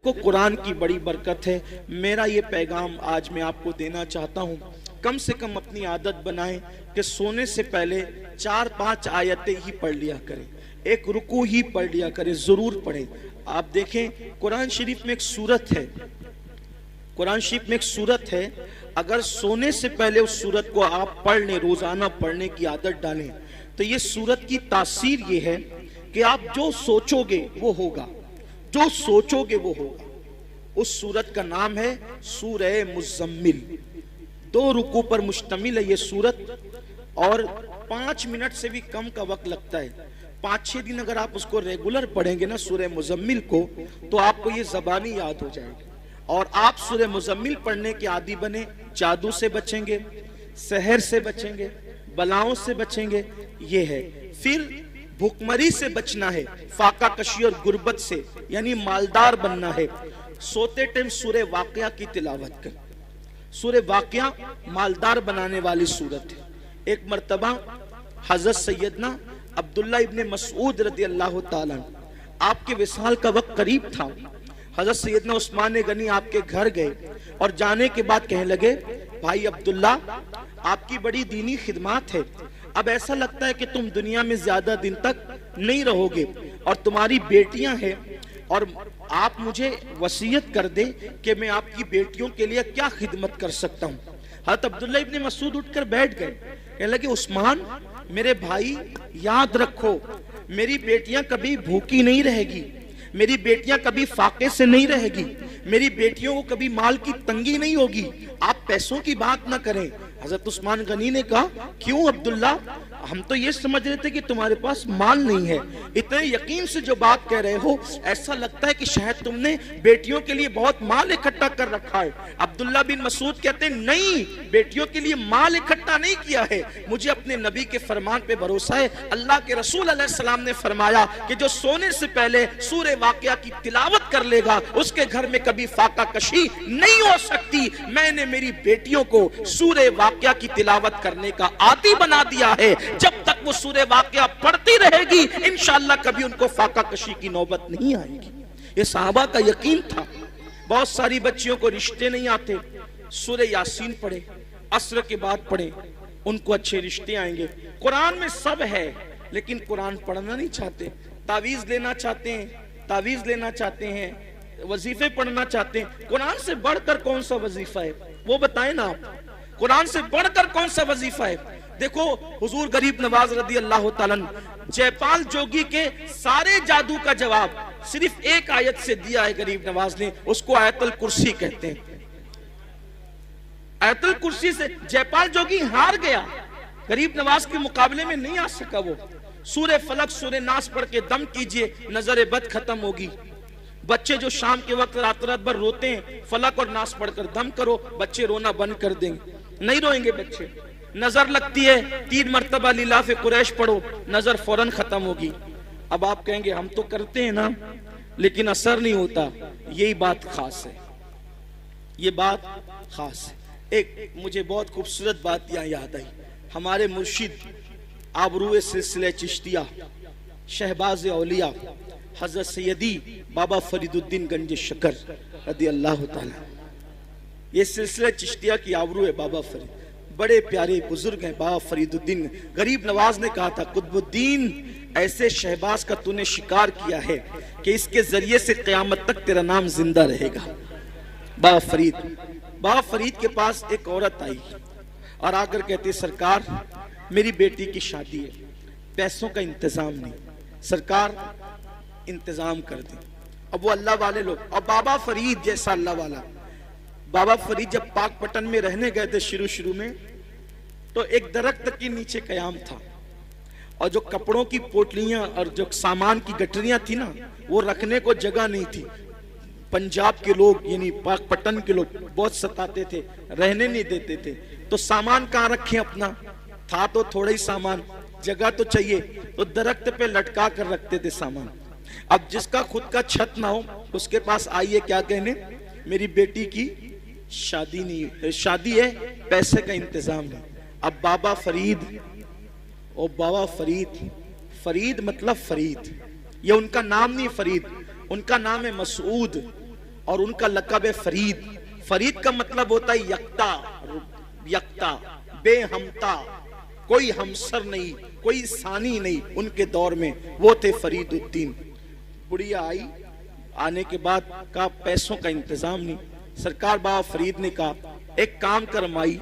को कुरान की बड़ी बरकत है। मेरा ये पैगाम आज मैं आपको देना चाहता हूँ, कम से कम अपनी आदत बनाएं कि सोने से पहले 4-5 आयतें ही पढ़ लिया करें, एक रुकू ही पढ़ लिया करें, जरूर पढ़ें। आप देखें कुरान शरीफ में एक सूरत है, कुरान शरीफ में एक सूरत है, अगर सोने से पहले उस सूरत को आप पढ़ लें, रोजाना पढ़ने की आदत डालें, तो ये सूरत की तासीर ये है कि आप जो सोचोगे वो होगा, जो सोचोगे वो होगा। उस सूरत का नाम है सूरह मुज़म्मिल। 2 रुकू पर मुश्तमिल है ये सूरत और 5 मिनट से भी कम का वक्त लगता है। 5-6 दिन अगर आप उसको रेगुलर पढ़ेंगे ना सूरह मुज़म्मिल को, तो आपको ये ज़बानी याद हो जाएगी और आप सूरह मुज़म्मिल पढ़ने के आदी बने। जादू से बचेंगे, सहर से बचेंगे, बलाओं से बचेंगे, ये है। फिर भूखमरी से बचना है, फाका कशी और गुर्बत से, यानी मालदार बनना है। सोते टाइम सूरह वाक़िया की तिलावत कर। सूरह वाक़िया मालदार बनाने वाली सूरत है। एक मर्तबा हजरत सैयदना अब्दुल्ला इब्ने मसऊद रज़ी अल्लाह ताला, आपके विसाल का वक्त करीब था। हजरत सैयदना उस्मान गनी आपके घर गए और जाने के बाद कहने लगे, भाई अब्दुल्ला, आपकी बड़ी दीनी खिदमत है, अब ऐसा लगता है कि तुम दुनिया में ज्यादा दिन तक नहीं रहोगे और तुम्हारी बेटियां हैं, और आप मुझे वसीयत कर दे कि मैं आपकी बेटियों के लिए क्या खिदमत कर सकता हूँ। हज़रत अब्दुल्ला इब्ने मसूद उठकर बैठ गए, कहने लगे, उस्मान मेरे भाई, याद रखो मेरी बेटियां कभी भूखी नहीं रहेगी, मेरी बेटियां कभी फाके से नहीं रहेगी, मेरी बेटियों को कभी माल की तंगी नहीं होगी, आप पैसों की बात ना करें। हजरत उस्मान गनी ने कहा, क्यों अब्दुल्ला, हम तो ये समझ रहे थे कि तुम्हारे पास माल नहीं है, इतने यकीन से जो बात कह रहे हो ऐसा लगता है कि शायद तुमने बेटियों के लिए बहुत माल इकट्ठा कर रखा है। अब्दुल्ला बिन मसूद कहते हैं, नहीं, बेटियों के लिए माल इकट्ठा नहीं किया है, मुझे अपने नबी के फरमान पे भरोसा है। अल्लाह के रसूल अलैहिस्सलाम ने फरमाया कि जो सोने से पहले सूरह वाक़िया की तिलावत कर लेगा उसके घर में कभी फाका कशी नहीं हो सकती। मैंने मेरी बेटियों को सूरह वाक़िया की तिलावत करने का आदी बना दिया है, जब तक वो सूरह वाक़िया पढ़ती रहेगी इंशाअल्लाह कभी उनको फाका कशी की नौबत नहीं आएगी। ये सहाबा का यकीन था। बहुत सारी बच्चियों को रिश्ते नहीं आते, सूरह यासीन पढ़े, असर के बाद पढ़े, उनको अच्छे रिश्ते आएंगे। कुरान में सब है लेकिन कुरान पढ़ना नहीं चाहते, तावीज लेना चाहते हैं, तावीज लेना चाहते हैं, वजीफे पढ़ना चाहते हैं। कुरान से बढ़कर कौन सा वजीफा है वो बताएं ना आप, कुरान से बढ़कर कौन सा वजीफा है। देखो हुजूर गरीब नवाज रज़ी अल्लाह ताला जयपाल जोगी के सारे जादू का जवाब सिर्फ एक आयत से दिया है गरीब नवाज ने, उसको आयतुल कुर्सी कहते हैं। आयतुल कुर्सी से जयपाल जोगी हार गया, गरीब नवाज के मुकाबले में नहीं आ सका। वो सूरह फलक सूरह नास पढ़ के दम कीजिए, नजर बद खत्म होगी। बच्चे जो शाम के वक्त रात रात भर रोते हैं, फलक और नास पढ़कर दम करो, बच्चे रोना बंद कर देंगे, नहीं रोएंगे बच्चे। नजर लगती है, 3 मरतबा लिलाफ़े कुरैश पढ़ो, नजर फौरन खत्म होगी। अब आप कहेंगे हम तो करते हैं ना लेकिन असर नहीं होता। यही बात खास है, ये बात खास है। एक मुझे बहुत खूबसूरत बात यहाँ याद आई। हमारे मुर्शिद आबरूए सिलसिले चिश्तिया शहबाज औलिया हजरत सैयदी बाबा फरीदुद्दीन गंज शकर रज़ी अल्लाह ताला, ये सिलसिले चिश्तिया की आबरू है। बाबा फरीद बड़े प्यारे बुजुर्ग हैं, बाबा फरीदुद्दीन। गरीब नवाज ने कहा था, कुतुबुद्दीन ऐसे शहबाज का तूने शिकार किया है कि इसके जरिए से क़यामत तक तेरा नाम जिंदा रहेगा। बाबा फरीद के पास एक औरत आई और आकर कहती, सरकार मेरी बेटी की शादी है, पैसों का इंतजाम नहीं, सरकार इंतजाम कर दे। अब वो अल्लाह वाले लोग, और बाबा फरीद जैसा अल्लाह वाला, बाबा फरीद जब पाकपटन में रहने गए थे शुरू में, तो एक दरख्त के नीचे कयाम था और जो कपड़ों की पोटलियां और जो सामान की गठरियां थी ना, वो रखने को जगह नहीं थी। पंजाब के लोग यानी पाकपटन के लोग बहुत सताते थे, रहने नहीं देते थे, तो सामान कहाँ रखें अपना, था तो थोड़ा ही सामान, जगह तो चाहिए, तो दरख्त पे लटका कर रखते थे सामान। अब जिसका खुद का छत ना हो उसके पास आइए क्या कहने, मेरी बेटी की शादी नहीं, शादी है, पैसे का इंतजाम है। अब बाबा फरीद, ओ बाबा फरीद, फरीद मतलब फरीद, ये उनका नाम नहीं फरीद, उनका नाम है मसूद। और उनका लक़ब है फरीद। फरीद का मतलब होता है यक्ता, यक्ता, बेहमता, कोई हमसर नहीं, कोई सानी नहीं। उनके दौर में वो थे फरीदुद्दीन। बुढ़िया आई, आने के बाद कहा पैसों का इंतजाम नहीं। सरकार बाबा फरीद ने कहा एक काम कर माई,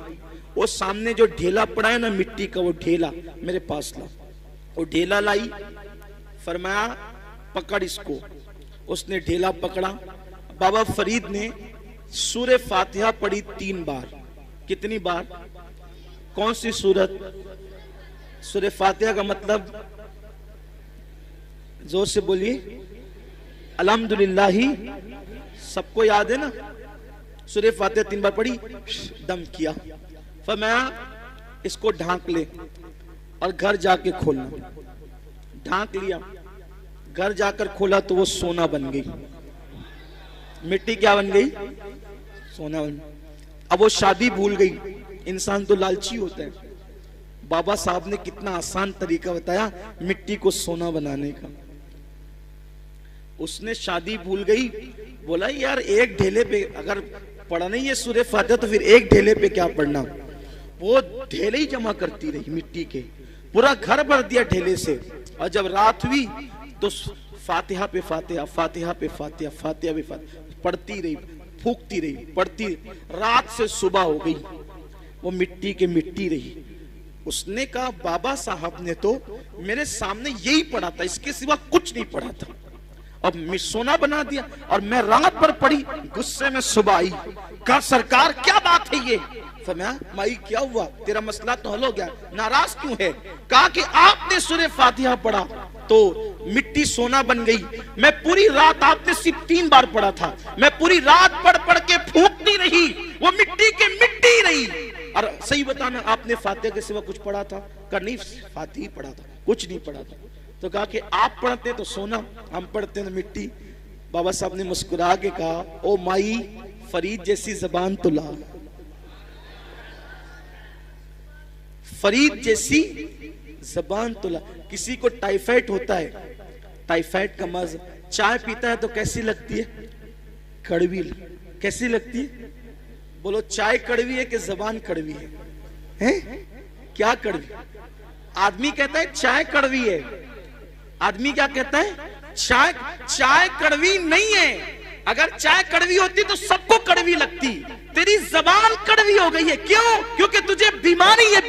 वो सामने जो ढेला पड़ा है ना मिट्टी का, वो ढेला मेरे पास ला। वो ढेला लाई, फरमाया पकड़ इसको। उसने ढेला पकड़ा। बाबा फरीद ने सूरह फातिहा पढ़ी 3 बार। कितनी बार? कौन सी सूरत? सूरह फातिहा का मतलब जोर से बोलिए, अल्हम्दुलिल्लाही। सबको याद है ना? सूरह फातिहा 3 बार पढ़ी, दम किया, फरमाया इसको ढांक ले और घर जाके खोलना। ढांक लिया, घर जाकर खोला तो वो सोना बन गई। मिट्टी क्या बन गई? सोना बन। अब वो शादी भूल गई। इंसान तो लालची होता है। बाबा साहब ने कितना आसान तरीका बताया मिट्टी को सोना बनाने का। उसने शादी भूल गई, बोला यार एक ढेले पे अगर पढ़ना ही है सूरह फातिहा तो फिर एक ढेले पे क्या पढ़ना। वो ढेले ही जमा करती रही मिट्टी के, पूरा घर भर दिया ढेले से। और जब रात हुई तो फातिहा पे फातिहा, फातिहा पे फातिहा, फातिहा पे फातिहा पढ़ती रही, फूकती रही, पढ़ती रही। रात से सुबह हो गई, वो मिट्टी के मिट्टी रही। उसने कहा बाबा साहब ने तो मेरे सामने यही पढ़ा था, इसके सिवा कुछ नहीं पढ़ा था। अब सोना बना दिया और मैं रात भर पढ़ी। गुस्से में सुबह आई, कहा सरकार क्या बात है ये? फरमाया माई क्या हुआ, तेरा मसला तो हल हो गया, नाराज क्यों है? कहा कि आपने सूरह फातिहा पढ़ा तो मिट्टी सोना बन गई। मैं पूरी रात, आपने सिर्फ 3 बार पढ़ा था, मैं पूरी रात पढ़ पढ़ के फूंकती रही, वो मिट्टी के मिट्टी रही। और सही बताना आपने फातिहा के सिवा कुछ पढ़ा था? कहा नहीं फातिहा पढ़ा था, कुछ नहीं पढ़ा था। तो कहा कि आप पढ़ते तो सोना, हम पढ़ते तो मिट्टी। बाबा साहब ने मुस्कुरा के कहा ओ माई, फरीद जैसी जबान तो ला, फरीद जैसी जबान तो ला। किसी को टाइफाइड होता है, टाइफाइड का मर्ज, चाय पीता है तो कैसी लगती है? कड़वी। कैसी लगती है? बोलो चाय कड़वी है कि जबान कड़वी है? हैं? क्या कड़वी? आदमी कहता है चाय कड़वी है, आदमी क्या कहता है? चाय कड़वी नहीं है। अगर चाय कड़वी होती तो सबको कड़वी लगती। तेरी जबान कड़वी हो गई है, क्यों? क्योंकि तुझे बीमारी है,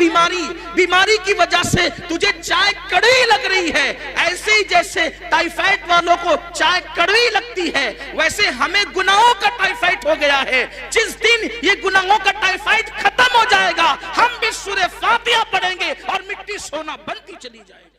बीमारी की वजह से तुझे चाय कड़वी लग रही है। ऐसे ही जैसे टाइफाइड वालों को चाय कड़वी लगती है, वैसे हमें गुनाहों का टाइफाइड हो गया है। जिस दिन ये गुनाहों का टाइफाइड खत्म हो जाएगा, हम भी सूरह फातिहा पढ़ेंगे और मिट्टी सोना बनती चली जाएगी।